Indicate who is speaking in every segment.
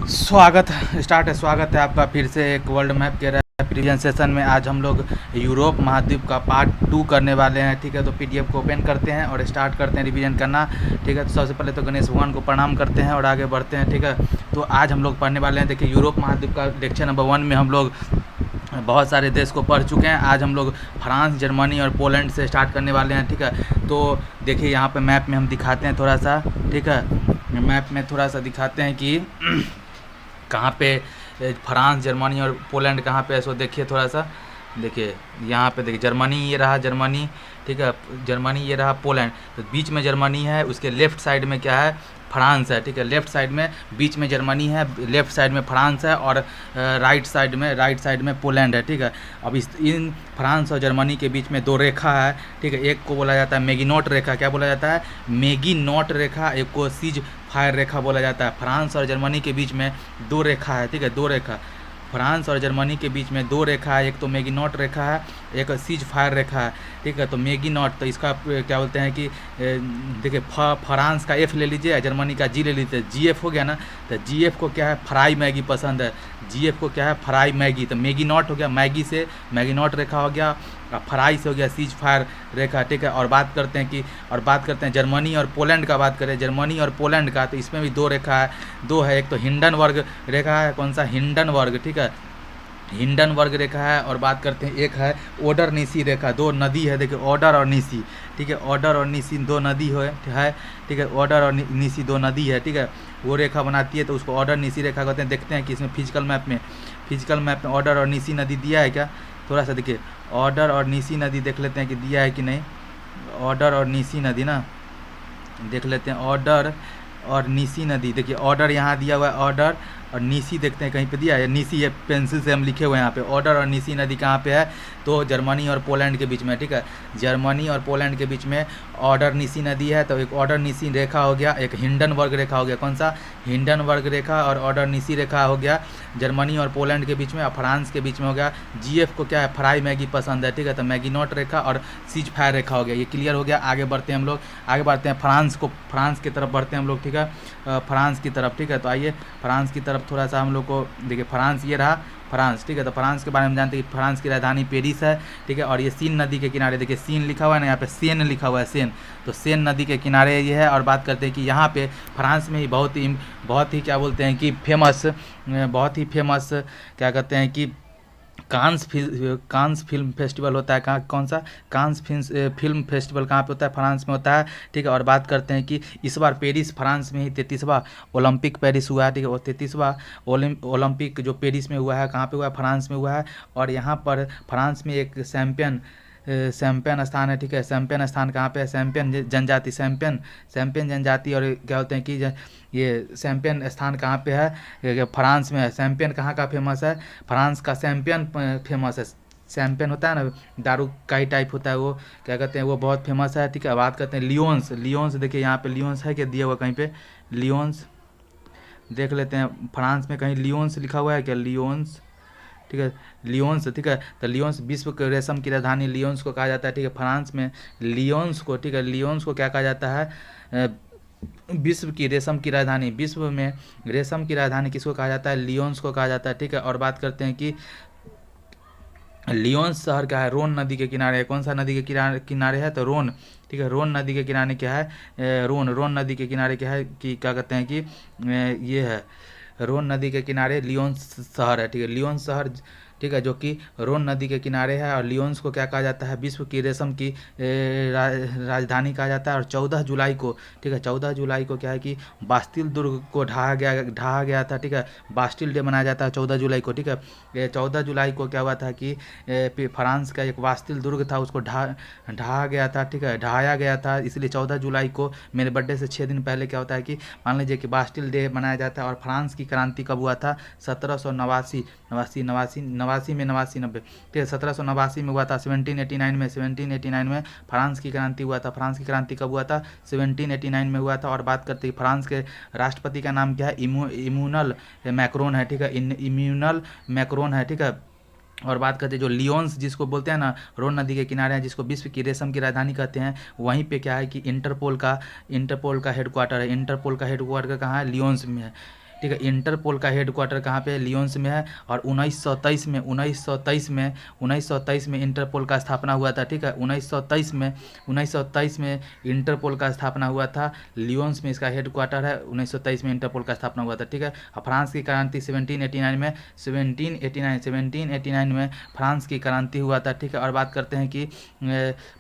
Speaker 1: स्वागत है आपका फिर से एक वर्ल्ड मैप के प्रीवियस सेशन में। आज हम लोग यूरोप महाद्वीप का पार्ट 2 करने वाले हैं। ठीक है, तो पीडीएफ को ओपन करते हैं और स्टार्ट करते हैं रिवीजन करना। ठीक है, तो सबसे पहले तो गणेश भगवान को प्रणाम करते हैं और आगे बढ़ते हैं। ठीक है, तो आज हम लोग पढ़ने वाले हैं। देखिए, यूरोप महाद्वीप का लेक्चर नंबर 1 में हम लोग बहुत सारे देश को पढ़ चुके हैं। आज हम लोग फ्रांस, जर्मनी और पोलैंड से स्टार्ट करने वाले हैं। ठीक है, तो देखिए यहाँ पे मैप में हम दिखाते हैं थोड़ा सा। ठीक है, मैप में थोड़ा सा दिखाते हैं कि कहाँ पे फ्रांस, जर्मनी और पोलैंड कहाँ पे है। सो देखिए थोड़ा सा, देखिए यहाँ पे देखिए जर्मनी, ये रहा जर्मनी। ठीक है, जर्मनी, ये रहा पोलैंड। तो बीच में जर्मनी है, उसके लेफ्ट साइड में क्या है, फ्रांस है। ठीक है, लेफ्ट साइड में, बीच में जर्मनी है, लेफ्ट साइड में फ्रांस है और राइट साइड में पोलैंड है। ठीक है, अब इन फ्रांस और जर्मनी के बीच में दो रेखा है। ठीक है, एक को बोला जाता है मैगिनॉट रेखा। क्या बोला जाता है? मैगिनॉट रेखा। एक को सीज फायर रेखा बोला जाता है। फ्रांस और जर्मनी के बीच में दो रेखा है। ठीक है, दो रेखा, फ्रांस और जर्मनी के बीच में दो रेखा है। एक तो मैगिनॉट रेखा है, एक सीज फायर रेखा है। ठीक है, तो मैगिनॉट, तो इसका क्या बोलते हैं कि देखिए फ्रांस का एफ ले लीजिए, जर्मनी का जी ले लीजिए, जीएफ हो गया ना। तो जीएफ को क्या है, फ्राई मैगी पसंद है। जीएफ को क्या है, फ्राई मैगी। तो मैगिनॉट हो गया, मैगी से मैगिनॉट रेखा हो गया, फ्राई से हो गया सीज फायर रेखा। ठीक है, और बात करते हैं जर्मनी और पोलैंड का। बात करें जर्मनी और पोलैंड का, तो इसमें भी दो रेखा है, दो है। एक तो हिंडनबर्ग रेखा है। कौन सा? हिंडनबर्ग। ठीक है, हिंडनबर्ग रेखा है। और बात करते हैं, एक है ओडर नीसी रेखा। दो नदी है, देखिए ओडर और नीसी। ठीक है, ओडर और नीसी दो नदी है। ठीक है, ओडर और नीसी दो नदी है। ठीक है, वो रेखा बनाती है, तो उसको ओडर नीसी रेखा कहते हैं। देखते हैं कि इसमें फिजिकल मैप में ओडर और नीसी नदी दिया है क्या। थोड़ा सा देखिए, ऑर्डर और नीसी नदी देख लेते हैं कि दिया है कि नहीं। ऑर्डर और नीसी नदी ना देख लेते हैं, ऑर्डर और नीसी नदी। देखिए ऑर्डर यहाँ दिया हुआ है, ऑर्डर और नीसी देखते हैं कहीं पे दिया है। नीसी है, पेंसिल से हम लिखे हुए हैं यहाँ पे। ऑर्डर और नीसी नदी कहाँ पे है, तो जर्मनी और पोलैंड के बीच में। ठीक है, जर्मनी और पोलैंड के बीच में ऑर्डर नीसी नदी है। तो एक ऑर्डर नीसी रेखा हो गया, एक हिंडनबर्ग रेखा हो गया। कौन सा? हिंडनबर्ग रेखा और ऑर्डर नीसी रेखा हो गया जर्मनी और पोलैंड के बीच में। और फ्रांस के बीच में हो गया, जीएफ को क्या है, फ्राई मैगी पसंद है। ठीक है, तो मैगिनॉट रेखा और सीज फायर रेखा हो गया। ये क्लियर हो गया। आगे बढ़ते हैं हम लोग, आगे बढ़ते हैं फ्रांस की तरफ बढ़ते हैं हम लोग। ठीक है, फ्रांस की तरफ। ठीक है, तो आइए फ्रांस की तरफ थोड़ा सा हम लोग को देखिए। फ्रांस, ये रहा फ्रांस। ठीक है, तो फ्रांस के बारे में जानते हैं कि फ्रांस की राजधानी पेरिस है। ठीक है, और ये सीन नदी के किनारे, देखिए सीन लिखा हुआ है ना, यहाँ पे सेन लिखा हुआ है, सेन। तो सेन नदी के किनारे ये है। और बात करते हैं कि यहाँ पे फ्रांस में ही बहुत ही क्या बोलते हैं कि बहुत ही फेमस क्या कहते हैं कि कांस फिल्म फेस्टिवल होता है। कहाँ, कौन सा? कांस फिल्म फेस्टिवल कहाँ पे होता है? फ्रांस में होता है। ठीक है, और बात करते हैं कि इस बार पेरिस, फ्रांस में ही 33वां ओलंपिक पेरिस हुआ है। ठीक है, और 33वां ओलंपिक जो पेरिस में हुआ है, कहाँ पे हुआ है? फ्रांस में हुआ है। और यहाँ पर फ्रांस में एक सैम्पियन स्थान है। ठीक है, सैम्पियन स्थान कहाँ पे है? सैम्पियन जनजाति। और क्या बोलते हैं कि ये सैम्पियन स्थान कहाँ पे है? फ्रांस में है। सैम्पियन कहाँ का फेमस है? फ्रांस का सैम्पियन फेमस है। सैम्पियन होता है ना, दारू का ही टाइप होता है वो, क्या कहते हैं, वो बहुत फेमस है। ठीक है, बात करते हैं लियोन्स। देखिए यहाँ पे लियोन्स है क्या दिया हुआ कहीं पे? लियोन्स देख लेते हैं, फ्रांस में कहीं लियोन्स लिखा हुआ है क्या? लियोन्स। ठीक है, लियोन्स। ठीक है, तो लियोन्स विश्व के रेशम की राजधानी लियोन्स को कहा जाता है। ठीक है, फ्रांस में लियोन्स को, ठीक है, लियोन्स को क्या कहा जाता है? विश्व की रेशम की राजधानी, विश्व में रेशम की राजधानी किसको कहा जाता है? लियोन्स को कहा जाता है। ठीक है, और बात करते हैं कि लियोन्स शहर क्या है? रोन नदी के किनारे है। कौन सा नदी के किनारे है? तो रोन। ठीक है, रोन नदी के किनारे क्या है? रोन नदी के किनारे क्या है कि क्या कहते हैं कि ये है, रोन नदी के किनारे लियोन्स शहर है। ठीक है, लियोन्स शहर, ठीक है, जो कि रोन नदी के किनारे है। और लियोन्स को क्या कहा जाता है? विश्व की रेशम की राजधानी कहा जाता है। और 14 जुलाई को, ठीक है, 14 जुलाई को क्या है कि बास्टिल दुर्ग को ढहा गया था। ठीक है, बास्टिल डे मनाया जाता है 14 जुलाई को। ठीक है, 14 जुलाई को क्या हुआ था कि फ्रांस का एक बास्टिल दुर्ग था, उसको ढहा गया था। ठीक है, ढहाया गया था, इसलिए 14 जुलाई को, मेरे बर्थडे से 6 दिन पहले क्या होता है कि मान लीजिए कि बास्टिल डे मनाया जाता है। और फ्रांस की क्रांति कब हुआ था? 1789 ठीक है, 1789 में हुआ था। 1789 में फ्रांस की क्रांति हुआ था। फ्रांस की क्रांति कब हुआ था? 1789 में हुआ था। और बात करते हैं फ्रांस के राष्ट्रपति का नाम क्या है? इमैनुअल मैक्रोन है। ठीक है, इमैनुअल मैक्रोन है। ठीक है, और बात करते हैं जो लियोन्स जिसको बोलते हैं ना, रोन नदी के किनारे हैं, जिसको विश्व की रेशम की राजधानी कहते हैं, वहीं पे क्या है कि इंटरपोल का हेडक्वार्टर है। इंटरपोल का हेडक्वार्टर कहाँ है? लियोन्स में है। ठीक है। इंटरपोल का हेडक्वार्टर कहाँ पे है? लियोन्स में है। और 1923 में इंटरपोल का स्थापना हुआ था, ठीक है। 1923 में इंटरपोल का स्थापना हुआ था, लियोन्स में इसका हेडक्वार्टर है। 1923 में इंटरपोल का स्थापना हुआ था, ठीक है। और फ्रांस की क्रांति 1789 में फ्रांस की क्रांति हुआ था, ठीक है। और बात करते हैं कि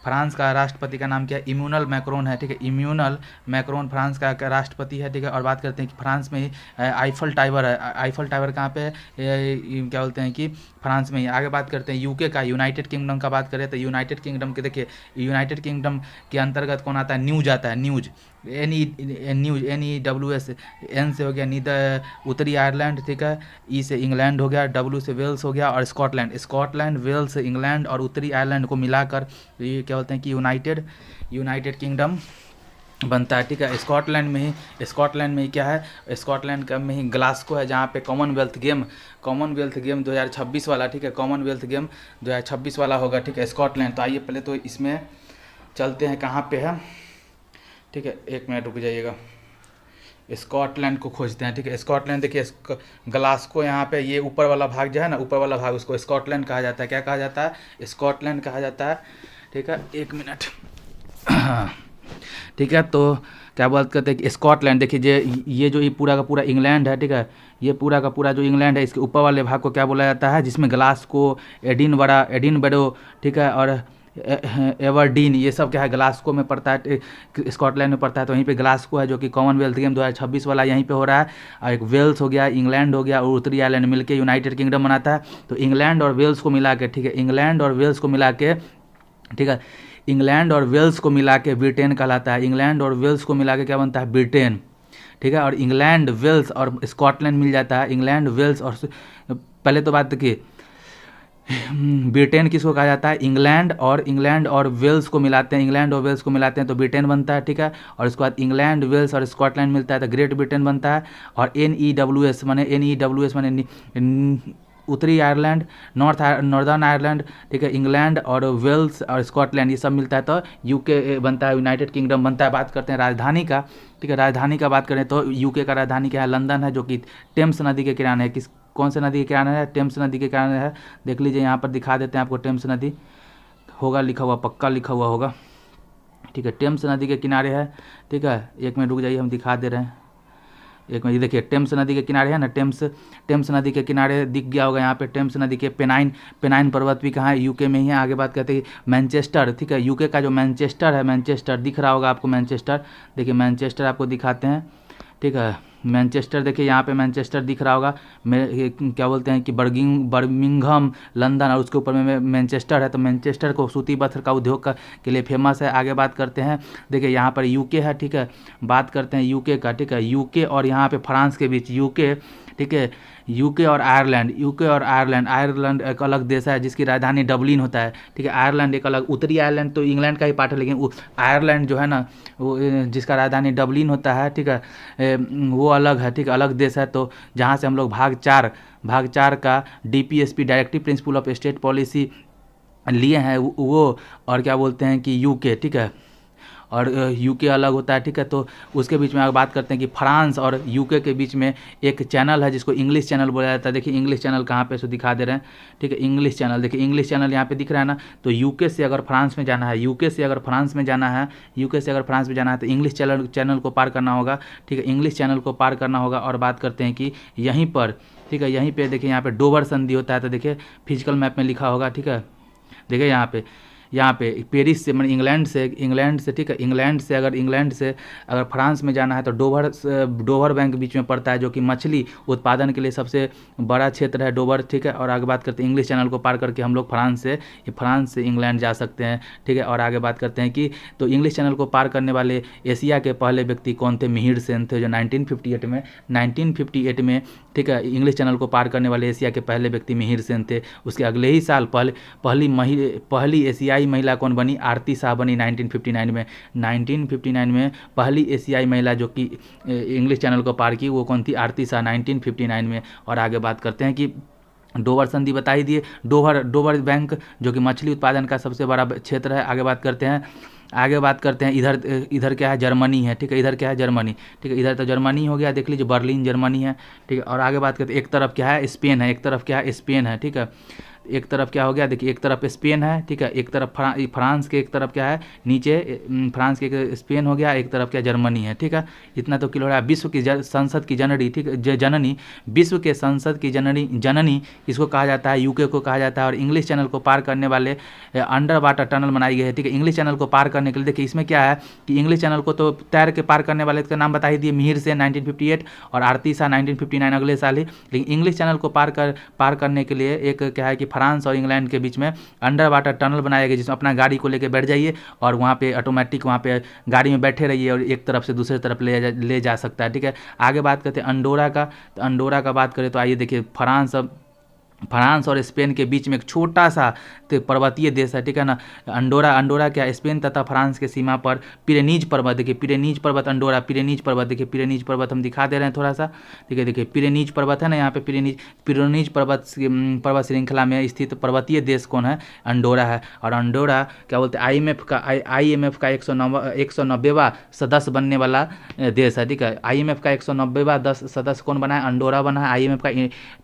Speaker 1: फ्रांस का राष्ट्रपति का नाम क्या है? इमैनुअल मैक्रोन है, ठीक है। इमैनुअल मैक्रोन फ्रांस का राष्ट्रपति है, ठीक है। और बात करते हैं कि फ्रांस में ही आईफल टावर है। आईफल टावर कहाँ पे है? क्या बोलते हैं कि फ्रांस में ही। आगे बात करते हैं यूके का, यूनाइटेड किंगडम का बात करें तो यूनाइटेड किंगडम के देखिए, यूनाइटेड किंगडम के अंतर्गत कौन आता है? न्यूज आता है, न्यूज NEWS। एन से हो गया नीदर उत्तरी आयरलैंड, ठीक है। ई से इंग्लैंड हो गया, W से वेल्स हो गया, और स्कॉटलैंड वेल्स इंग्लैंड और उत्तरी आयरलैंड को मिलाकर ये क्या बोलते हैं कि यूनाइटेड किंगडम बनता है, ठीक है। स्कॉटलैंड में ही क्या है? स्कॉटलैंड का में ही ग्लासगो है, जहाँ पे कॉमनवेल्थ गेम 2026 वाला, ठीक है। कॉमनवेल्थ गेम 2026 वाला होगा, ठीक है, स्कॉटलैंड। तो आइए पहले तो इसमें चलते हैं, कहाँ पे है, ठीक है। 1 मिनट रुक जाइएगा, स्कॉटलैंड को खोजते हैं, ठीक है। स्कॉटलैंड देखिए, ग्लासगो यहाँ पे ये ऊपर वाला भाग जो है ना, ऊपर वाला भाग, उसको स्कॉटलैंड कहा जाता है। क्या कहा जाता है? स्कॉटलैंड कहा जाता है, ठीक है। 1 मिनट ठीक है। तो क्या बात करते हैं कि स्कॉटलैंड देखिए, ये जो ये पूरा का पूरा इंग्लैंड है, ठीक है। ये पूरा का पूरा जो इंग्लैंड है, इसके ऊपर वाले भाग को क्या बोला जाता है? जिसमें ग्लासगो, एडिनबरो, ठीक है, और एवरडीन, ये सब क्या है? ग्लासगो में पड़ता है, स्कॉटलैंड में पड़ता है। तो वहीं पे ग्लासगो है, जो कि कॉमनवेल्थ गेम 2026 वाला यहीं पे हो रहा है। और एक वेल्स हो गया, इंग्लैंड हो गया, और उत्तरी आयरलैंड मिलके यूनाइटेड किंगडम बनाता है। तो इंग्लैंड और वेल्स को मिला के, ठीक है, इंग्लैंड और वेल्स को मिला के, ठीक है, इंग्लैंड और वेल्स को मिला के ब्रिटेन कहलाता है। इंग्लैंड और वेल्स को मिला के क्या बनता है? ब्रिटेन, ठीक है। और इंग्लैंड, वेल्स और स्कॉटलैंड मिल जाता है। इंग्लैंड, वेल्स और पहले तो बात देखिए, ब्रिटेन किसको कहा जाता है? इंग्लैंड और वेल्स को मिलाते हैं, तो ब्रिटेन बनता है, ठीक है। और उसके बाद इंग्लैंड, वेल्स और स्कॉटलैंड मिलता है तो ग्रेट ब्रिटेन बनता है। और NEWS माने उत्तरी आयरलैंड, नॉर्दर्न आयरलैंड, ठीक है, इंग्लैंड और वेल्स और स्कॉटलैंड, ये सब मिलता है तो यूके बनता है, यूनाइटेड किंगडम बनता है। बात करते हैं राजधानी का, ठीक है। राजधानी का बात करें तो यूके का राजधानी क्या है? लंदन है, जो कि टेम्स नदी के किनारे है। कौन से नदी के किनारे है? टेम्स नदी के किनारे है। देख लीजिए, यहाँ पर दिखा देते हैं आपको, टेम्स नदी होगा लिखा हुआ, पक्का लिखा हुआ होगा, ठीक है। टेम्स नदी के किनारे है, ठीक है। 1 मिनट रुक जाइए, हम दिखा दे रहे हैं। 1 मिनट, ये देखिए, टेम्स नदी के किनारे है ना, टेम्स नदी के किनारे दिख गया होगा यहाँ पे। टेम्स नदी के पेनाइन पर्वत भी कहाँ है? यूके में ही है। आगे बात करते हैं मैनचेस्टर, ठीक है। यूके का जो मैनचेस्टर है, मैनचेस्टर दिख रहा होगा आपको, मैनचेस्टर देखिए, मैनचेस्टर आपको दिखाते हैं, ठीक है। मैनचेस्टर देखिए, यहाँ पे मैनचेस्टर दिख रहा होगा, क्या बोलते हैं कि बर्मिंघम, लंदन, और उसके ऊपर में मैनचेस्टर है। तो मैनचेस्टर को सूती पत्थर का उद्योग के लिए फेमस है। आगे बात करते हैं, देखिए यहाँ पर यूके है, ठीक है। बात करते हैं यूके का, ठीक है। यूके और यहाँ पे फ्रांस के बीच यूके, ठीक है। यूके और आयरलैंड एक अलग देश है, जिसकी राजधानी डबलिन होता है, ठीक है। आयरलैंड एक अलग, उत्तरी आयरलैंड तो इंग्लैंड का ही पार्ट है, लेकिन आयरलैंड जो है ना, वो जिसका राजधानी डबलिन होता है, ठीक है, वो अलग है, ठीक है, अलग देश है। तो जहाँ से हम लोग भाग 4 का DPSP, directive principle of state policy लिए हैं, वो और क्या बोलते हैं कि यूके, ठीक है, और यूके अलग होता है, ठीक है। तो उसके बीच में अगर बात करते हैं कि फ्रांस और यूके के बीच में एक चैनल है, जिसको इंग्लिश चैनल बोला जाता है। देखिए इंग्लिश चैनल कहाँ पे सो दिखा दे रहे हैं, ठीक है। इंग्लिश चैनल देखिए, इंग्लिश चैनल यहाँ पे दिख रहा है ना। तो यूके से अगर फ्रांस में जाना है, तो इंग्लिश चैनल को पार करना होगा, ठीक है। इंग्लिश चैनल को पार करना होगा। और बात करते हैं कि यहीं पर, ठीक है, यहीं पे देखिए, यहाँ पे डोवर संधि होता है। तो देखिए फिजिकल मैप में लिखा होगा, ठीक है। देखिए यहाँ पे पेरिस से, मतलब इंग्लैंड से, ठीक है, इंग्लैंड से अगर फ्रांस में जाना है तो डोवर बैंक बीच में पड़ता है, जो कि मछली उत्पादन के लिए सबसे बड़ा क्षेत्र है, डोवर, ठीक है। और आगे बात करते हैं, इंग्लिश चैनल को पार करके हम लोग फ्रांस से इंग्लैंड जा सकते हैं, ठीक है। और आगे बात करते हैं कि तो इंग्लिश चैनल को पार करने वाले एशिया के पहले व्यक्ति कौन थे? मिहिर सेन थे, जो 1958 में, ठीक है, इंग्लिश चैनल को पार करने वाले एशिया के पहले व्यक्ति मिहिर सेन थे। उसके अगले ही साल पहली एशियाई महिला कौन बनी? आरती शाह बनी 1959 में पहली एशियाई महिला जो कि इंग्लिश चैनल को पार की, वो कौन थी? आरती शाह 1959 में। और आगे बात करते हैं कि डोवर संधि बता ही दिए, डोवर बैंक जो कि मछली उत्पादन का सबसे बड़ा क्षेत्र है। आगे बात करते हैं आगे बात करते हैं, इधर इधर क्या है, जर्मनी है, ठीक है, इधर क्या है, जर्मनी, ठीक है, इधर तो जर्मनी हो गया, देख लीजिए बर्लिन जर्मनी है, ठीक है। और आगे बात करते हैं, एक तरफ क्या है, स्पेन है, एक तरफ क्या है, स्पेन है, ठीक है। एक तरफ क्या हो गया, देखिए एक तरफ स्पेन है, ठीक है, एक तरफ फ्रांस के एक तरफ क्या है, नीचे फ्रांस के एक स्पेन हो गया, एक तरफ क्या जर्मनी है, ठीक है। इतना तो क्लियर है। विश्व की संसद की जननी, ठीक है, जननी, विश्व के संसद की जननी, जननी इसको कहा जाता है, यूके को कहा जाता है। और इंग्लिश चैनल को पार करने वाले अंडर वाटर टनल बनाई गई है, ठीक है। इंग्लिश चैनल को पार करने के लिए देखिए इसमें क्या है कि इंग्लिश चैनल को तो तैर के पार करने वाले का नाम बता ही दिए, मिहिर से 1958 और आरती शाह 1959 अगले साल ही। लेकिन इंग्लिश चैनल को पार करने के लिए एक क्या है कि फ्रांस और इंग्लैंड के बीच में अंडर वाटर टनल बनाया गया, जिसमें अपना गाड़ी को लेकर बैठ जाइए और वहाँ पे ऑटोमेटिक वहाँ पे गाड़ी में बैठे रहिए और एक तरफ से दूसरे तरफ ले जा सकता है, ठीक है। आगे बात करते हैं अंडोरा का। तो अंडोरा का बात करें तो आइए देखिए, फ्रांस और स्पेन के बीच में एक छोटा सा पर्वतीय देश है, ठीक है ना। अंडोरा क्या, स्पेन तथा फ्रांस के सीमा पर पिरेनीज पर्वत, देखिए पिरेनीज पर्वत, अंडोरा पिरेनीज पर्वत, देखिए पिरेनीज पर्वत हम दिखा दे रहे हैं थोड़ा सा, ठीक है। देखिए पिरेनीज पर्वत है ना, यहाँ पे पिरेनीज पर्वत श्रृंखला में स्थित पर्वतीय देश कौन है, अंडोरा है। और अंडोरा क्या बोलते हैं, IMF का 190वां सदस्य बनने वाला देश है, ठीक है। IMF का 190वां सदस्य कौन बना है, अंडोरा बना है IMF का,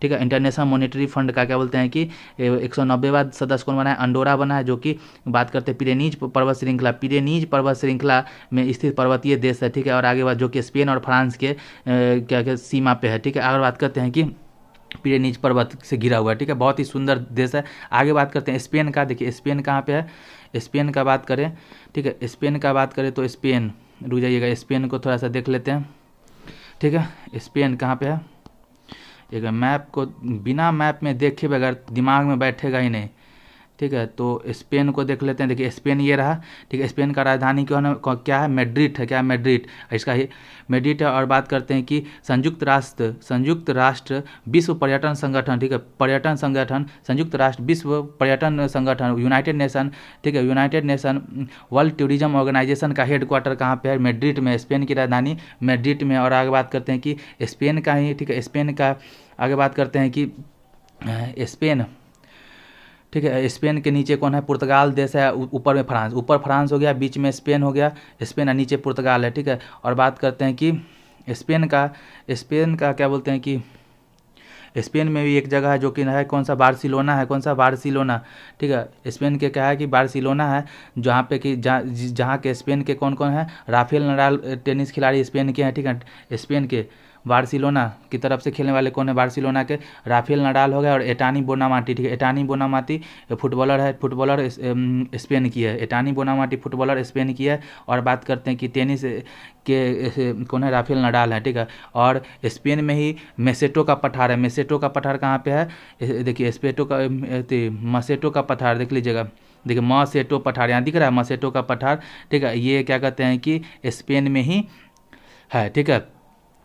Speaker 1: ठीक है। इंटरनेशनल मॉनेटरी फंड का क्या बोलते हैं कि 190वां सदस्य कौन बना है, अंडोरा बना है, जो कि बात करते हैं पिरेनीज पर्वत श्रृंखला में स्थित पर्वतीय देश है, ठीक है। और आगे बात जो कि स्पेन और फ्रांस के क्या सीमा पे है, ठीक है। आगे बात करते हैं कि पिरेनीज पर्वत से घिरा हुआ है, ठीक है, बहुत ही सुंदर देश है। आगे बात करते हैं स्पेन का। देखिए स्पेन कहाँ पे है, स्पेन का बात करें, ठीक है, स्पेन का बात करें तो स्पेन, रुक जाइएगा, स्पेन को थोड़ा सा देख लेते हैं, ठीक है। स्पेन कहाँ पे है, एक मैप को बिना मैप में देखे बगैर दिमाग में बैठेगा ही नहीं, ठीक है। तो स्पेन को देख लेते हैं। देखिए स्पेन ये रहा, ठीक है। स्पेन का राजधानी क्या है, मैड्रिड है, क्या है, मैड्रिड, इसका ही मैड्रिड है। और बात करते हैं कि संयुक्त राष्ट्र विश्व पर्यटन संगठन, ठीक है, पर्यटन संगठन, संयुक्त राष्ट्र विश्व पर्यटन संगठन, यूनाइटेड नेशन, ठीक है, United Nation World Tourism Organisation का हेडक्वार्टर कहाँ पे है, मैड्रिड में, स्पेन की राजधानी मैड्रिड में। और आगे बात करते हैं कि स्पेन का ही, ठीक है, स्पेन का आगे बात करते हैं कि स्पेन, ठीक है, स्पेन के नीचे कौन है, पुर्तगाल देश है, ऊपर में फ्रांस, ऊपर फ्रांस हो गया, बीच में स्पेन हो गया, स्पेन और नीचे पुर्तगाल है, ठीक है। और बात करते हैं कि स्पेन का क्या बोलते हैं कि स्पेन में भी एक जगह है जो कि है कौन सा, बार्सिलोना है, कौन सा, बार्सिलोना, ठीक है। स्पेन के क्या है कि बार्सिलोना है, जहाँ पे कि जहाँ के स्पेन के कौन कौन है, राफेल नडाल टेनिस खिलाड़ी स्पेन के हैं, ठीक है। स्पेन के बार्सिलोना की तरफ से खेलने वाले कौन है, बार्सिलोना के राफेल नडाल हो गया और एटानी बोनामाटी, ठीक है। एटानी बोनामाटी फुटबॉलर स्पेन की है, एटानी बोनामाटी फुटबॉलर स्पेन की है। और बात करते हैं कि टेनिस के कौन है, राफेल नडाल है, ठीक है। और स्पेन में ही मेसेटो का पठार है, मेसेटो का पठार कहाँ पे है, देखिए मसेटो का पठार देख लीजिएगा, देखिए मसेटो पठार यहाँ दिख रहा है, मसेटो का पठार, ठीक है। ये क्या कहते हैं कि स्पेन में ही है, ठीक है।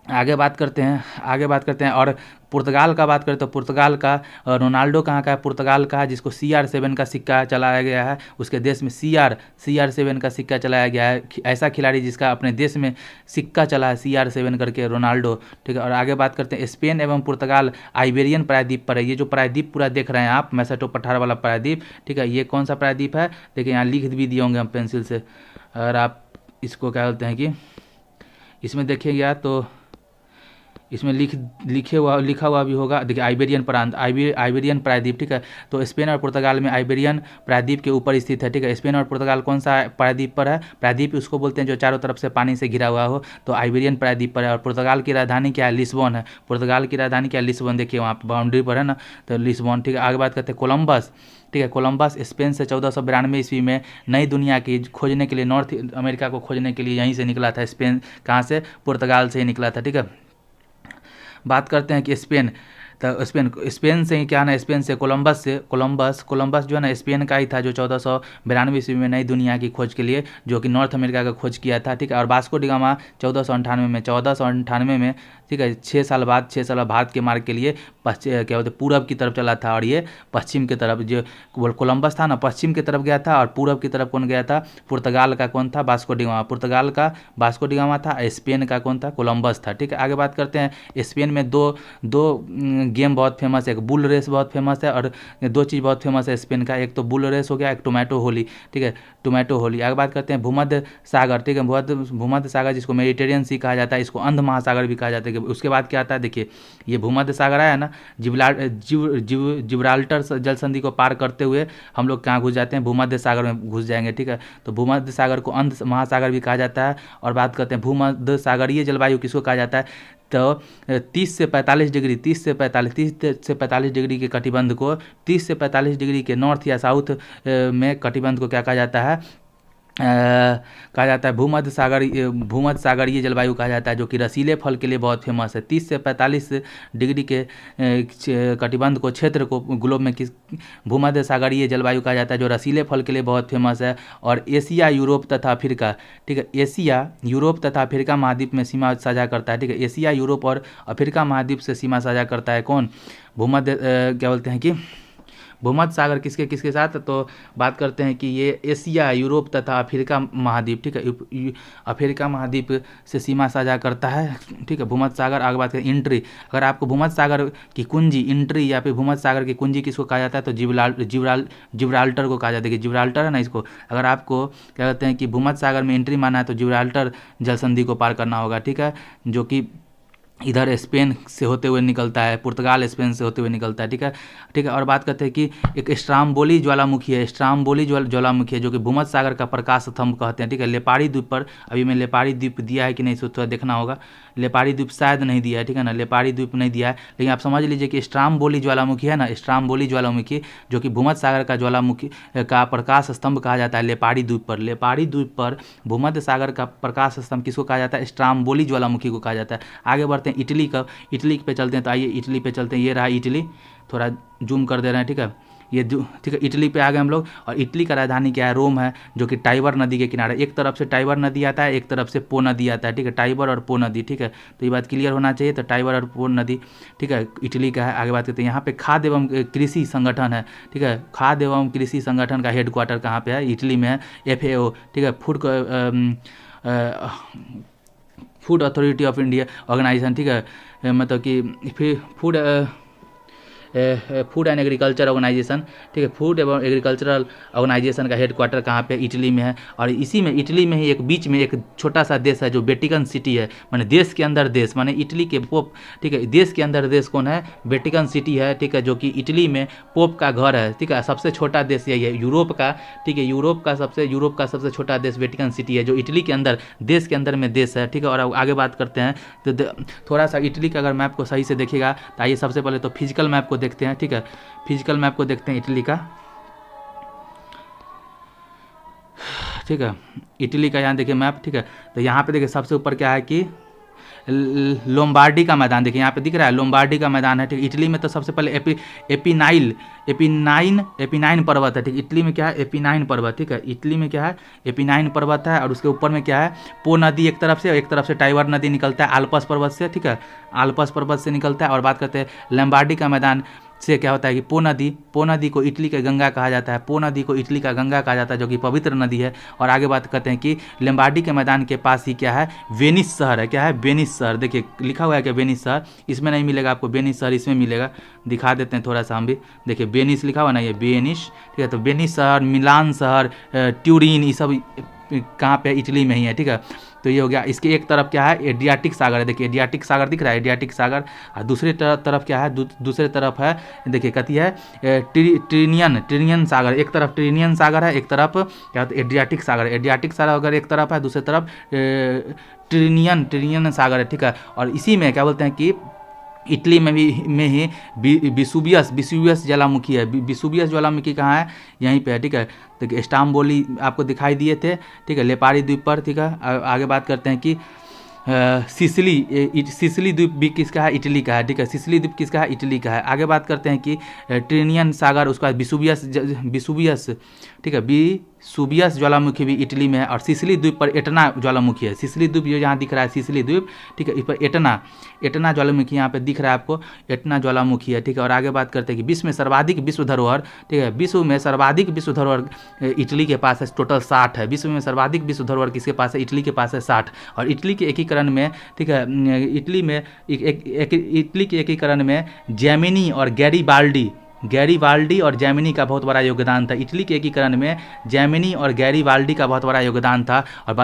Speaker 1: आगे बात करते हैं और पुर्तगाल का बात करें तो पुर्तगाल का रोनाल्डो कहाँ का है, पुर्तगाल का है, जिसको CR7 का सिक्का चलाया गया है, उसके देश में CR7 का सिक्का चलाया गया है, ऐसा खिलाड़ी जिसका अपने देश में सिक्का चला है CR7 करके, रोनाल्डो, ठीक है। और आगे बात करते हैं स्पेन एवं पुर्तगाल आइबेरियन प्रायद्वीप पर है, ये जो प्रायद्वीप पूरा देख रहे हैं आप, मेसेटो पठार वाला प्रायद्वीप, ठीक है। ये कौन सा प्रायद्वीप है, देखिए यहाँ लिख भी दिए होंगे हम पेंसिल से, अगर आप इसको क्या बोलते हैं कि इसमें देखिएगा तो इसमें लिखा हुआ भी होगा, देखिए आइबेरियन प्रांत, आइबेरियन प्रायद्वीप, ठीक है। तो स्पेन और पुर्तगाल में आइबेरियन प्रायद्वीप के ऊपर स्थित है, ठीक है। स्पेन और पुर्तगाल कौन सा प्रायद्वीप पर है, प्रायद्वीप उसको बोलते हैं जो चारों तरफ से पानी से घिरा हुआ हो, तो आइबेरियन प्रायद्वीप पर है। और पुर्तगाल की राजधानी क्या है, लिस्बन है, पुर्तगाल की राजधानी क्या है, लिस्बन, देखिए वहाँ पर बाउंड्री पर है ना, तो लिस्बन, ठीक है। आगे बात करते हैं कोलंबस, ठीक है। कोलंबस स्पेन से 1492 ईस्वी में नई दुनिया की खोजने के लिए, नॉर्थ अमेरिका को खोजने के लिए यहीं से निकला था, स्पेन कहाँ से, पुर्तगाल से ही निकला था, ठीक है। बात करते हैं कि स्पेन, तो स्पेन से ही क्या ना, स्पेन से कोलंबस जो है ना स्पेन का ही था, जो 1492 ईस्वी में नई दुनिया की खोज के लिए, जो कि नॉर्थ अमेरिका का खोज किया था, ठीक है। और वास्को डी गामा 1498 में ठीक है। 6 साल बाद भारत के मार्ग के लिए क्या बोलते पूरब की तरफ चला था, और ये पश्चिम की तरफ, जो कोलंबस था ना पश्चिम की तरफ गया था, और पूरब की तरफ कौन गया था, पुर्तगाल का कौन था, वास्को डी गामा। पुर्तगाल का वास्को डी गामा था, स्पेन का कौन था, कोलंबस था। ठीक है, आगे बात करते हैं। स्पेन में दो गेम बहुत फेमस है, एक बुल रेस बहुत फेमस है, और दो चीज़ बहुत फेमस है स्पेन का, एक तो बुल रेस हो गया, एक टोमेटो होली। ठीक है, टोमेटो होली। आगे बात करते हैं भूमध्य सागर। ठीक है, भूमध्य सागर जिसको मेडिटेरियन सी कहा जाता है, इसको अंध महासागर भी कहा जाता है। उसके बाद क्या आता है, देखिए ये भूमध्य सागर आया ना, जिब्राल्टर जल संधि को पार करते हुए हम लोग कहाँ घुस जाते हैं, भूमध्य सागर में घुस जाएंगे। ठीक है, तो भूमध्य सागर को अंध महासागर भी कहा जाता है। और बात करते हैं भूमध्य सागरीय जलवायु किसको कहा जाता है, तो 30 से 45 डिग्री 30 से 45 डिग्री के कटिबंध को, 30 से 45 डिग्री के नॉर्थ या साउथ में कटिबंध को क्या कहा जाता है, भूमध्य सागरीय जलवायु कहा जाता है, जो कि रसीले फल के लिए बहुत फेमस है। 30 से 45 डिग्री के कटिबंध को, क्षेत्र को ग्लोब में किस भूमध्य सागरीय जलवायु कहा जाता है, जो रसीले फल के लिए बहुत फेमस है। और एशिया, यूरोप तथा अफ्रीका, ठीक है, एशिया, यूरोप तथा अफ्रीका महाद्वीप में सीमा साझा करता है। ठीक है, एशिया, यूरोप और अफ्रीका महाद्वीप से सीमा साझा करता है कौन, भूमध्य क्या बोलते हैं कि भूमध्य सागर किसके किसके साथ, तो बात करते हैं कि ये एशिया, यूरोप तथा अफ्रीका महाद्वीप, ठीक है, अफ्रीका महाद्वीप से सीमा साझा करता है। ठीक है, भूमध्य सागर। आगे बात करें इंट्री। अगर आपको भूमध्य सागर की कुंजी इंट्री या फिर भूमध्य सागर की कुंजी किसको कहा जाता है, तो जिब्राल्टर को कहा जाता है। जिब्राल्टर है ना, इसको अगर आपको क्या कहते हैं कि भूमध्य सागर में एंट्री माना है तो जिब्राल्टर जल संधि को पार करना होगा। ठीक है, जो कि इधर स्पेन से होते हुए निकलता है, पुर्तगाल स्पेन से होते हुए निकलता है। ठीक है, ठीक है। और बात करते हैं कि एक स्ट्राम्बोली ज्वालामुखी है, स्ट्राम्बोली ज्वालामुखी है, जो कि भूमध्य सागर का प्रकाश स्तंभ कहते हैं। ठीक है, लेपाड़ी द्वीप पर, अभी मैं लेपाड़ी द्वीप दिया है कि नहीं सो थोड़ा देखना होगा, लेपाड़ी द्वीप शायद नहीं दिया है। ठीक है ना, लेपाड़ी द्वीप नहीं दिया है, लेकिन आप समझ लीजिए कि स्ट्राम्बोली ज्वालामुखी है ना, स्ट्राम्बोली ज्वालामुखी, जो कि भूमध्य सागर का ज्वालामुखी का प्रकाश स्तंभ कहा जाता है लेपाड़ी द्वीप पर। लेपाड़ी द्वीप पर भूमध्य सागर का प्रकाश स्तंभ किसको कहा जाता है, स्ट्राम्बोली ज्वालामुखी को कहा जाता है। आगे बढ़ते हैं इटली पे चलते हैं, तो आइए इटली पे चलते हैं। ये रहा इटली, थोड़ा जूम कर दे रहे हैं। ठीक है, ये ठीक है, इटली पे आ गए हम लोग। और इटली का राजधानी क्या है, रोम है, जो कि टाइबर नदी के किनारे, एक तरफ से टाइबर नदी आता है, एक तरफ से पो नदी आता है। ठीक है, टाइबर और पो नदी। ठीक है, तो ये बात क्लियर होना चाहिए। तो टाइबर और पो नदी, ठीक है, इटली का है। आगे बात करते हैं, यहाँ पे खाद्य एवं कृषि संगठन है। ठीक है, खाद्य एवं कृषि संगठन का हेडक्वार्टर कहाँ पे है, इटली में है, FAO। ठीक है, food authority of India organisation. ठीक है, मतलब कि फिर फूड एंड एग्रीकल्चर ऑर्गेनाइजेशन। ठीक है, फूड एवं एग्रीकल्चरल ऑर्गेनाइजेशन का हेडक्वार्टर कहाँ पे, इटली में है। और इसी में इटली में ही एक बीच में एक छोटा सा देश है जो वेटिकन सिटी है, माने देश के अंदर देश, माने इटली के पोप। ठीक है, देश के अंदर देश कौन है, वेटिकन सिटी है। ठीक है, जो कि इटली में पोप का घर है। ठीक है, सबसे छोटा देश यही है यूरोप का। ठीक है, यूरोप का सबसे छोटा देश वेटिकन सिटी है, जो इटली के अंदर, देश के अंदर में देश है। ठीक है, और आगे बात करते हैं तो थोड़ा सा इटली का अगर मैप को सही से देखिएगा, तो आइए सबसे पहले तो फिजिकल मैप को देखते हैं। ठीक है, फिजिकल मैप को देखते हैं इटली का। ठीक है, इटली का यहाँ देखिए मैप। ठीक है, तो यहाँ पे देखिए सबसे ऊपर क्या है कि लोम्बार्डी का मैदान, देखिए यहाँ पे दिख रहा है, लोम्बार्डी का मैदान है। ठीक, इटली में तो सबसे पहले एपिनाइन पर्वत है। ठीक, इटली में क्या है, एपिनाइन पर्वत। ठीक है, इटली में क्या है, एपिनाइन पर्वत है। और उसके ऊपर में क्या है, पो नदी एक तरफ से, और एक तरफ से टाइबर नदी निकलता है आल्पस पर्वत से। ठीक है, आल्पस पर्वत से निकलता है। और बात करते हैं लोम्बार्डी का मैदान से क्या होता है कि पो नदी को इटली का गंगा कहा जाता है, पो नदी को इटली का गंगा कहा जाता है, जो कि पवित्र नदी है। और आगे बात करते हैं कि लोम्बार्डी के मैदान के पास ही क्या है, वेनिस शहर है। क्या है, वेनिस शहर। देखिए लिखा हुआ है कि वेनिस शहर, इसमें नहीं मिलेगा आपको, वेनिस शहर इसमें मिलेगा। दिखा देते हैं थोड़ा सा हम भी, देखिए वेनिस लिखा हुआ ना, ये वेनिस। ठीक है, तो वेनिस शहर, मिलान शहर, ट्यूरिन, ये सब कहाँ पे, इटली में ही है। ठीक है, तो ये हो गया। इसके एक तरफ क्या है, एड्रियाटिक सागर है। देखिए एड्रियाटिक सागर दिख रहा है, एड्रियाटिक सागर। और दूसरी तरफ क्या है, दूसरे तरफ है, देखिए कथी है, ट्रिनियन सागर। एक तरफ ट्रिनियन सागर है, एक तरफ क्या होता है, एड्रियाटिक सागर। एड्रियाटिक सागर एक तरफ है, दूसरी तरफ ट्रिनियन सागर है। ठीक है, और इसी में क्या बोलते हैं कि इटली में ही विसुवियस ज्वालामुखी है। विसुवियस ज्वालामुखी कहाँ है, यहीं पे है। ठीक है, तो स्टाम्बोली आपको दिखाई दिए थे। ठीक है, लेपारी द्वीप पर। ठीक है, आगे बात करते हैं कि सिसिली द्वीप भी किसका है, इटली का है। ठीक है, सिसिली द्वीप किसका है, इटली का है। आगे बात करते हैं कि ट्रिनियन सागर, उसका विसुवियस। ठीक है, सुबियस ज्वालामुखी भी इटली में है, और सिसिली द्वीप पर एटना ज्वालामुखी है। सिसिली द्वीप जो यहाँ दिख रहा है सिसिली द्वीप, ठीक है, इस पर एटना ज्वालामुखी यहाँ पे दिख रहा है आपको, एटना ज्वालामुखी है, ठीक है। और आगे बात करते हैं कि विश्व में सर्वाधिक विश्व धरोहर, ठीक है, विश्व में सर्वाधिक विश्व धरोहर इटली के पास है, टोटल 60 है। विश्व में सर्वाधिक विश्व धरोहर किसके पास है? इटली के पास है 60। और इटली के एकीकरण में, ठीक है, इटली के एकीकरण में जेमिनी और गैरीबाल्डी और जेमिनी का बहुत बड़ा योगदान था। इटली के एकीकरण में जेमिनी और गैरीबाल्डी का बहुत बड़ा योगदान था। और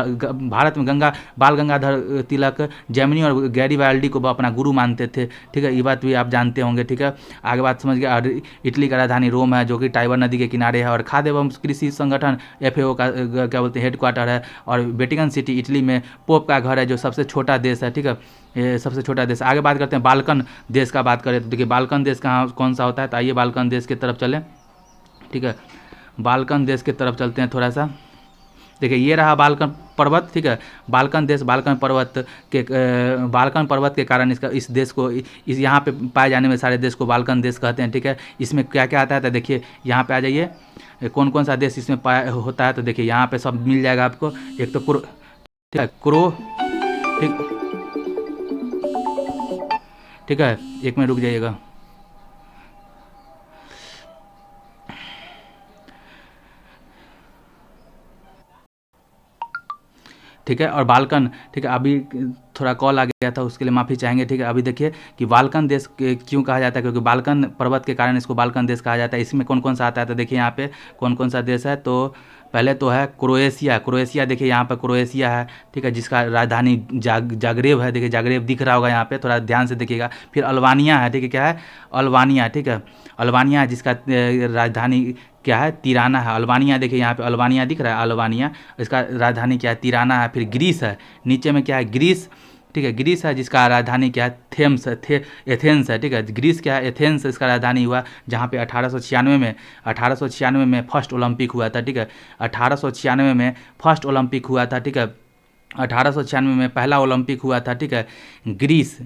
Speaker 1: भारत में बाल गंगाधर तिलक जेमिनी और गैरीबाल्डी को अपना गुरु मानते थे, ठीक है, ये बात भी आप जानते होंगे, ठीक है। आगे बात समझ गया। इटली का राजधानी रोम है, जो कि टाइबर नदी के किनारे है। और खाद्य एवं कृषि संगठन FAO का क्या बोलते हैं हेडक्वार्टर है। और वेटिकन सिटी इटली में पोप का घर है, जो सबसे छोटा देश है, ठीक है, ये सबसे छोटा देश। आगे बात करते हैं बाल्कन देश का बात करें तो देखिए बाल्कन देश कौन सा होता है, तो आइए बाल्कन देश की तरफ चलें, ठीक है। बाल्कन देश की तरफ चलते हैं थोड़ा सा। देखिए ये रहा बाल्कन पर्वत, ठीक है। बाल्कन देश बाल्कन पर्वत के कारण इस देश को इस यहाँ पे पाए जाने में सारे देश को बाल्कन देश कहते हैं, ठीक है। इसमें क्या क्या आता है तो देखिए यहाँ पे आ जाइए, कौन कौन सा देश इसमें पाया होता है, तो देखिए यहाँ पे सब मिल जाएगा आपको। एक तो ठीक है, ठीक है, एक मिनट रुक जाइएगा। ठीक है, और बाल्कन, ठीक है, अभी थोड़ा कॉल आ गया था उसके लिए माफ़ी चाहेंगे, ठीक है। अभी देखिए कि बाल्कन देश क्यों कहा जाता है, क्योंकि बाल्कन पर्वत के कारण इसको बाल्कन देश कहा जाता है। इसमें कौन कौन सा आता है तो देखिए यहाँ पे कौन कौन सा देश है। तो पहले तो है क्रोएशिया, देखिए यहाँ पर क्रोएशिया है, ठीक है, जिसका राजधानी जागरेब है। देखिए जागरेब दिख रहा होगा यहाँ पे, थोड़ा ध्यान से देखिएगा। फिर अल्बानिया है, ठीक है, क्या है? अल्बानिया, ठीक है, अल्बानिया जिसका राजधानी क्या है? तिराना है। अल्बानिया देखिए यहाँ पे अल्बानिया दिख रहा है, अल्बानिया, इसका राजधानी क्या है? तिराना है। फिर ग्रीस है, नीचे में क्या है? ग्रीस, ठीक है, ग्रीस है जिसका राजधानी क्या है? एथेंस है, ठीक है। ग्रीस क्या है? एथेंस इसका राजधानी हुआ, जहाँ पे 1896 में फर्स्ट ओलंपिक हुआ था, ठीक है। 1896 में फर्स्ट ओलंपिक हुआ था, ठीक है। 1896 में पहला ओलंपिक हुआ था, ठीक है। ग्रीस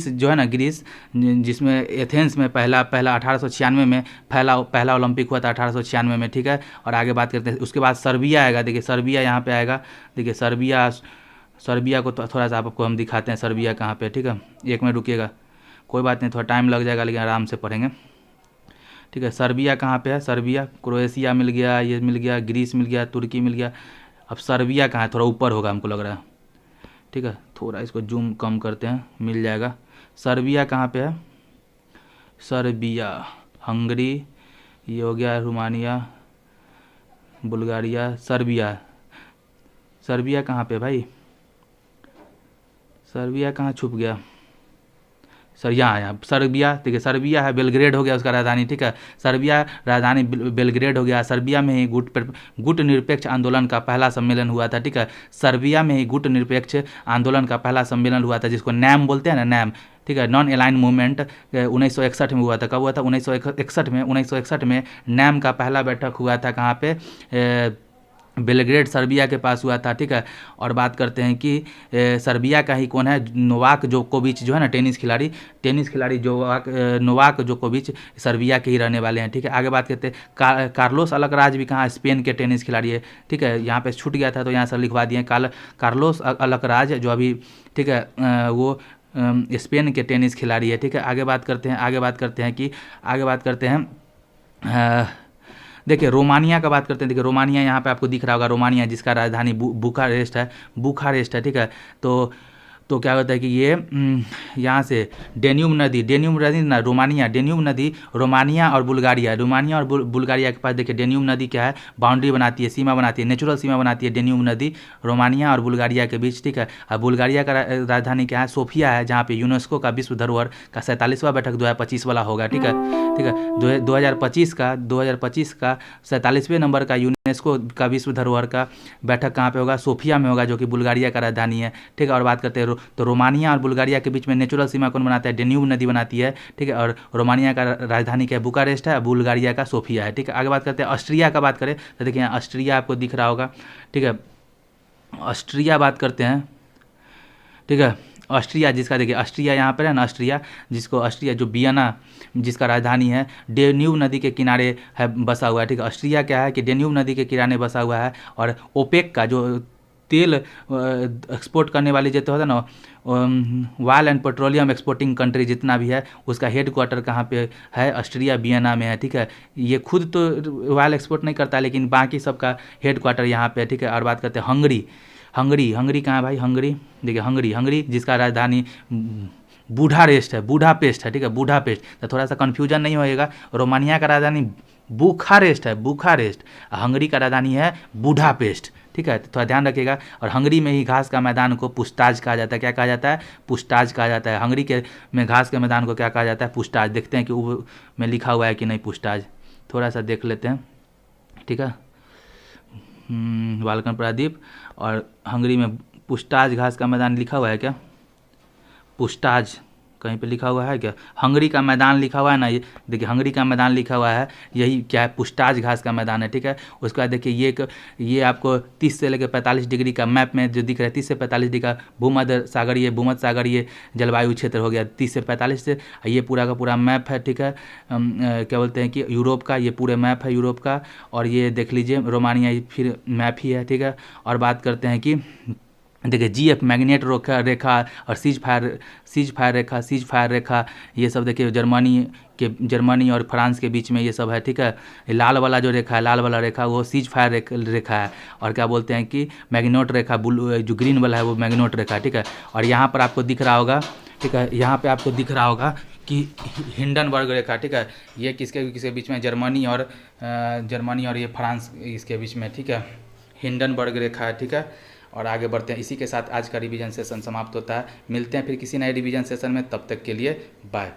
Speaker 1: जो है ना, ग्रीस जिसमें एथेंस में पहला 1896 में पहला ओलंपिक हुआ था 1896 में, ठीक है। और आगे बात करते हैं, उसके बाद सर्बिया आएगा। देखिए सर्बिया यहाँ पे आएगा, देखिए सर्बिया को थोड़ा सा आपको हम दिखाते हैं सर्बिया कहाँ पे, ठीक है। एक मिनट रुकिएगा, कोई बात नहीं, थोड़ा टाइम लग जाएगा लेकिन आराम से पढ़ेंगे, ठीक है। सर्बिया कहाँ पे है? सर्बिया, क्रोएशिया मिल गया, ये मिल गया, ग्रीस मिल गया, तुर्की मिल गया। अब सर्बिया कहाँ है? थोड़ा ऊपर होगा हमको लग रहा है, ठीक है, थोड़ा इसको जूम कम करते हैं, मिल जाएगा। सर्बिया कहाँ पे है? सर्बिया, हंगरी, ये हो गया, रोमानिया, बुल्गारिया, सर्बिया कहाँ पे भाई? सर्बिया कहाँ छुप गया? सर यहाँ सर्बिया, ठीक है, सर्बिया है, बेलग्रेड हो गया उसका राजधानी, ठीक है। सर्बिया राजधानी बेलग्रेड हो गया। सर्बिया में ही गुट निरपेक्ष आंदोलन का पहला सम्मेलन हुआ था, ठीक है। सर्बिया में ही गुट निरपेक्ष आंदोलन का पहला सम्मेलन हुआ था, जिसको नैम बोलते हैं ना, नैम, ठीक है, नॉन अलाइन मूवमेंट 1961 में हुआ था। कब हुआ था? 1961 में नैम का पहला बैठक हुआ था, कहाँ पे? बेलग्रेड, सर्बिया के पास हुआ था, ठीक है। और बात करते हैं कि सर्बिया का ही कौन है? नोवाक जोकोविच जो है ना, टेनिस खिलाड़ी नोवाक जोकोविच सर्बिया के ही रहने वाले हैं, ठीक है। आगे बात करते हैं कार्लोस अलकराज भी कहाँ? स्पेन के टेनिस खिलाड़ी है, ठीक है। यहाँ पे छूट गया था तो यहाँ से लिखवा दिए कार्लोस अलकराज, जो अभी, ठीक है, वो स्पेन के टेनिस खिलाड़ी है, ठीक है। आगे बात करते हैं देखिए रोमानिया का बात करते हैं। देखिए रोमानिया यहाँ पे आपको दिख रहा होगा, रोमानिया जिसका राजधानी बुखारेस्ट है, ठीक है। तो क्या होता है कि ये यहाँ से डेन्यूब नदी ना, रोमानिया और बुल्गारिया के पास देखिए डेन्यूब नदी क्या है? बाउंड्री बनाती है, सीमा बनाती है, नेचुरल सीमा बनाती है डेन्यूब नदी रोमानिया और बुल्गारिया के बीच, ठीक है। और बुल्गारिया का राजधानी क्या है? सोफिया है, जहाँ पे यूनेस्को का विश्व धरोहर का 47वां बैठक 2025 वाला होगा, ठीक है। 2025 का 47वें नंबर का यूनेस्को का विश्व धरोहर का बैठक कहाँ पे होगा? सोफिया में होगा, जो कि बुल्गारिया का राजधानी है, ठीक है। और बात करते हैं तो रोमानिया और बुल्गारिया के बीच में नेचुरल सीमा कौन बनाता है? डेन्यूब नदी बनाती है, ठीक है। और रोमानिया का राजधानी क्या है? बुखारेस्ट है, बुल्गारिया का सोफिया है, ठीक है। आगे बात करते हैं ऑस्ट्रिया का, बात करें तो देखिए यहाँ ऑस्ट्रिया आपको दिख रहा होगा, ठीक है। ऑस्ट्रिया बात करते हैं, ठीक है। ऑस्ट्रिया, जिसका देखिए ऑस्ट्रिया यहाँ पर है ना, ऑस्ट्रिया, जिसको ऑस्ट्रिया जो वियना जिसका राजधानी है, डेन्यूब नदी के किनारे है बसा हुआ है, ठीक है। ऑस्ट्रिया क्या है कि डेन्यूब नदी के किनारे बसा हुआ है, और ओपेक का जो तेल एक्सपोर्ट करने वाली जो होता है ना, oil and petroleum exporting country जितना भी है, उसका हेड क्वार्टर कहाँ पे है, ऑस्ट्रिया वियना में है, ठीक है। ये खुद तो ऑयल एक्सपोर्ट नहीं करता, लेकिन बाकी सबका हेड क्वार्टर यहाँ पे है, ठीक है। और बात करते हैं हंगरी। हंगरी कहाँ है भाई, हंगरी देखिए, हंगरी जिसका राजधानी बुडापेस्ट है, ठीक है, बुडापेस्ट। तो थोड़ा सा कन्फ्यूजन नहीं होएगा, रोमानिया का राजधानी बुखारेस्ट है, बुखारेस्ट। हंगरी का राजधानी है बुडापेस्ट, ठीक है। तो थोड़ा ध्यान रखिएगा। और हंगरी में ही घास का मैदान को पुस्ताज कहा जाता है। क्या कहा जाता है? पुस्ताज कहा जाता है। हंगरी के में घास के मैदान को क्या कहा जाता है? पुस्ताज। देखते हैं कि वो में लिखा हुआ है कि नहीं पुस्ताज, थोड़ा सा देख लेते हैं, ठीक है। बाल्कन प्रायद्वीप और हंगरी में पुस्ताज घास का मैदान लिखा हुआ है क्या? पुस्ताज कहीं पे लिखा हुआ है क्या? हंगरी का मैदान लिखा हुआ है ना, ये देखिए हंगरी का मैदान लिखा हुआ है, यही क्या है? पुस्ताज घास का मैदान है, ठीक है। उसके बाद देखिए ये आपको 30 से लेकर 45 डिग्री का मैप में जो दिख रहा है, 30 से 45 डिग्री का भूमध्य सागरीय जलवायु क्षेत्र हो गया 30 से 45 से। ये पूरा का पूरा मैप है, ठीक है। क्या बोलते हैं कि यूरोप का ये पूरे मैप है यूरोप का। और ये देख लीजिए रोमानिया फिर मैप ही है, ठीक है। और बात करते हैं कि देखिए GF मैग्नेट रेखा और सीज फायर रेखा, ये सब देखिए जर्मनी और फ्रांस के बीच में ये सब है, ठीक है। लाल वाला जो रेखा है, लाल वाला रेखा वो सीज फायर रेखा है। और क्या बोलते हैं कि मैग्नेट रेखा, जो ग्रीन वाला है वो मैग्नेट रेखा, ठीक है। और यहाँ पर आपको दिख रहा होगा, ठीक है, यहाँ पे आपको दिख रहा होगा कि हिंडनबर्ग रेखा, ठीक है। ये किसके बीच में? जर्मनी और ये फ्रांस इसके बीच में, ठीक है। हिंडनबर्ग रेखा है, ठीक है। और आगे बढ़ते हैं। इसी के साथ आज का रिवीजन सेशन समाप्त होता है। मिलते हैं फिर किसी नए रिवीजन सेशन में, तब तक के लिए बाय।